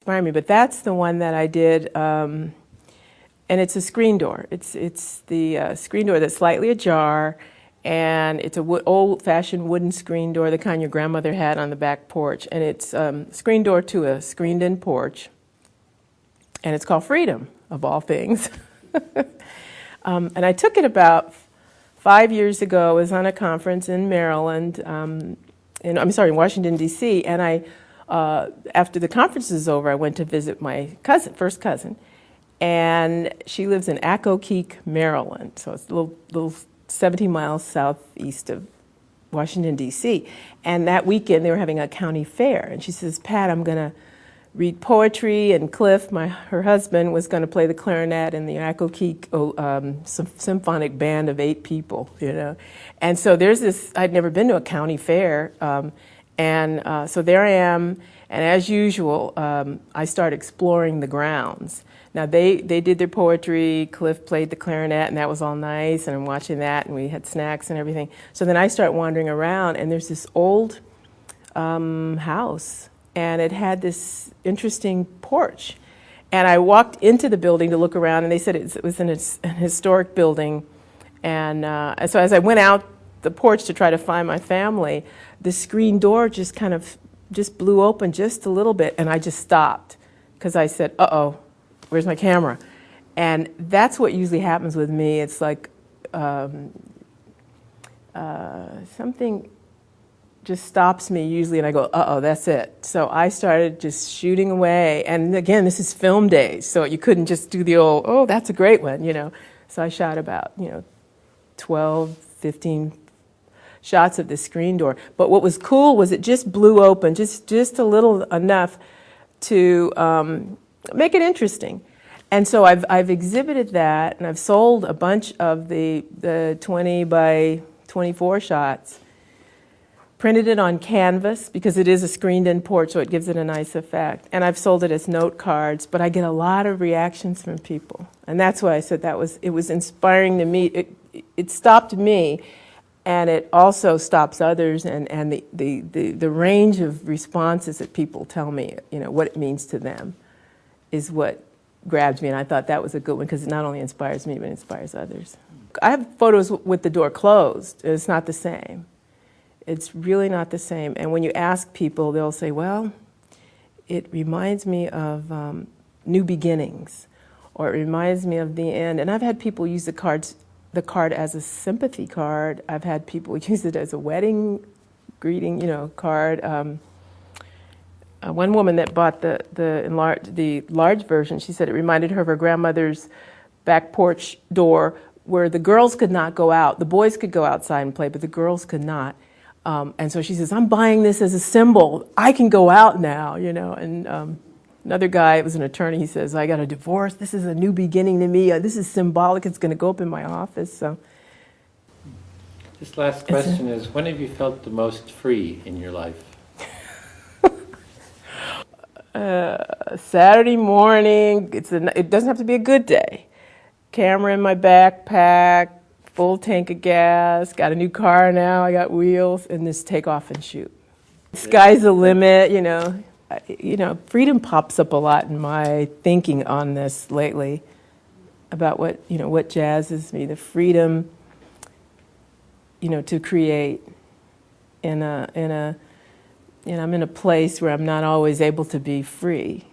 inspire me. But that's the one that I did, and it's a screen door. It's the screen door that's slightly ajar, and it's a old-fashioned wooden screen door, the kind your grandmother had on the back porch. And it's screen door to a screened-in porch, and it's called Freedom, of all things. And I took it about 5 years ago. I was on a conference in Maryland, in Washington, D.C., and I, after the conference was over, I went to visit my first cousin, and she lives in Accokeek, Maryland, so it's a little 17 miles southeast of Washington, D.C., and that weekend they were having a county fair, and she says, Pat, I'm going to read poetry, and Cliff, her husband, was going to play the clarinet in the Accokeek symphonic band of 8 people, you know. And so there's this, I'd never been to a county fair, so there I am, and as usual, I start exploring the grounds. Now they did their poetry, Cliff played the clarinet, and that was all nice, and I'm watching that, and we had snacks and everything. So then I start wandering around, and there's this old house, and it had this interesting porch. And I walked into the building to look around, and they said it was an historic building. And so as I went out the porch to try to find my family, the screen door just kind of blew open just a little bit, and I just stopped because I said, uh-oh, where's my camera? And that's what usually happens with me. It's like something just stops me usually, and I go, uh-oh, that's it. So I started just shooting away. And again, this is film days, so you couldn't just do the old, oh, that's a great one, you know. So I shot about, 12, 15 shots of the screen door. But what was cool was it just blew open, just a little enough to make it interesting. And so I've exhibited that, and I've sold a bunch of the 20 by 24 shots. Printed it on canvas because it is a screened-in porch, so it gives it a nice effect. And I've sold it as note cards, but I get a lot of reactions from people, and that's why I said it was inspiring to me. It stopped me, and it also stops others. And the range of responses that people tell me, what it means to them, is what grabs me. And I thought that was a good one because it not only inspires me, but it inspires others. I have photos with the door closed. It's not the same. It's really not the same. And when you ask people, they'll say, well, it reminds me of new beginnings, or it reminds me of the end. And I've had people use the card as a sympathy card. I've had people use it as a wedding greeting, card. One woman that bought the large version, she said it reminded her of her grandmother's back porch door where the girls could not go out. The boys could go outside and play, but the girls could not. And so she says, I'm buying this as a symbol. I can go out now, And another guy, it was an attorney, he says, I got a divorce. This is a new beginning to me. This is symbolic. It's going to go up in my office. So, this last question is, when have you felt the most free in your life? Saturday morning. It doesn't have to be a good day. Camera in my backpack. Full tank of gas, got a new car now, I got wheels, and just take off and shoot. Sky's the limit, freedom pops up a lot in my thinking on this lately about what jazzes me, the freedom, to create I'm in a place where I'm not always able to be free.